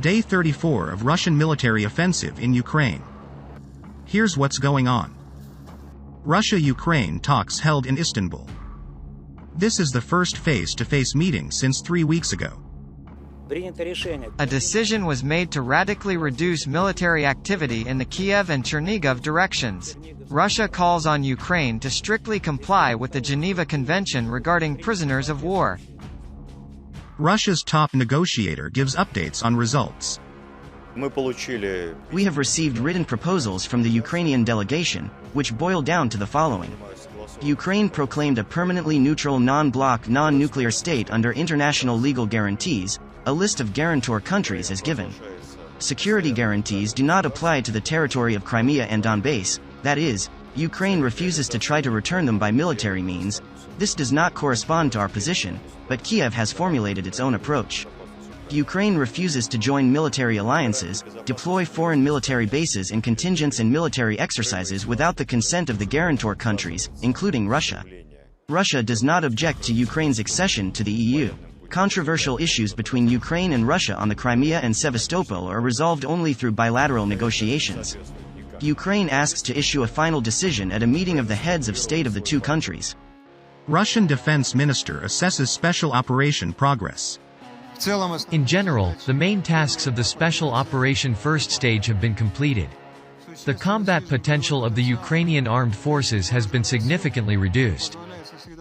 Day 34 of Russian military offensive in Ukraine. Here's what's going on. Russia-Ukraine talks held in Istanbul. This is the first face-to-face meeting since 3 weeks ago. A decision was made to radically reduce military activity in the Kiev and Chernigov directions. Russia calls on Ukraine to strictly comply with the Geneva Convention regarding prisoners of war. Russia's top negotiator gives updates on results. We have received written proposals from the Ukrainian delegation, which boil down to the following. Ukraine proclaimed a permanently neutral non-bloc, non-nuclear state under international legal guarantees. A list of guarantor countries is given. Security guarantees do not apply to the territory of Crimea and Donbass, that is, Ukraine refuses to try to return them by military means. This does not correspond to our position, but Kiev has formulated its own approach. Ukraine refuses to join military alliances, deploy foreign military bases and contingents in military exercises without the consent of the guarantor countries, including Russia. Russia does not object to Ukraine's accession to the EU. Controversial issues between Ukraine and Russia on the Crimea and Sevastopol are resolved only through bilateral negotiations. Ukraine asks to issue a final decision at a meeting of the heads of state of the two countries. Russian defense minister assesses special operation progress. In general, the main tasks of the special operation first stage have been completed. The combat potential of the Ukrainian armed forces has been significantly reduced.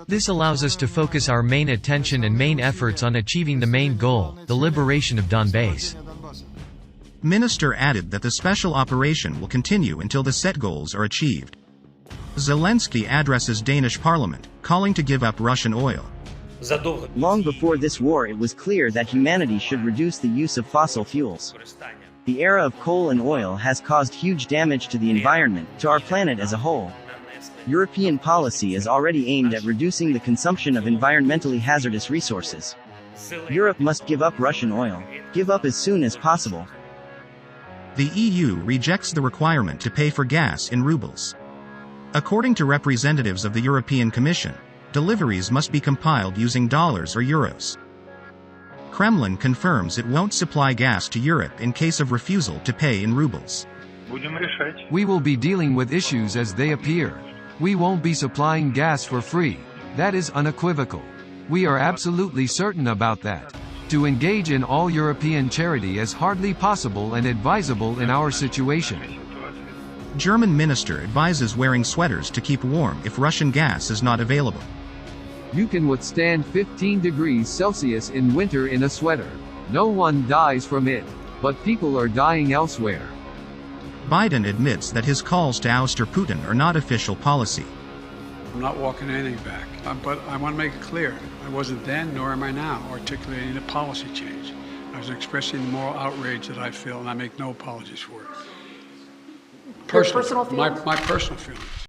This allows us to focus our main attention and main efforts on achieving the main goal, the liberation of Donbass. Minister added that the special operation will continue until the set goals are achieved. Zelenskyy addresses Danish parliament, calling to give up Russian oil. Long before this war, it was clear that humanity should reduce the use of fossil fuels. The era of coal and oil has caused huge damage to the environment, to our planet as a whole. European policy is already aimed at reducing the consumption of environmentally hazardous resources. Europe must give up Russian oil. Give up as soon as possible. The EU rejects the requirement to pay for gas in rubles. According to representatives of the European Commission, deliveries must be compiled using dollars or euros. Kremlin confirms it won't supply gas to Europe in case of refusal to pay in rubles. We will be dealing with issues as they appear. We won't be supplying gas for free. That is unequivocal. We are absolutely certain about that. To engage in all European charity is hardly possible and advisable in our situation. German minister advises wearing sweaters to keep warm if Russian gas is not available. You can withstand 15 degrees Celsius in winter in a sweater. No one dies from it, but people are dying elsewhere. Biden admits that his calls to ouster Putin are not official policy. I'm not walking anything back, but I want to make it clear. I wasn't then, nor am I now, articulating a policy change. I was expressing the moral outrage that I feel, and I make no apologies for it. Personal feelings? My personal feelings.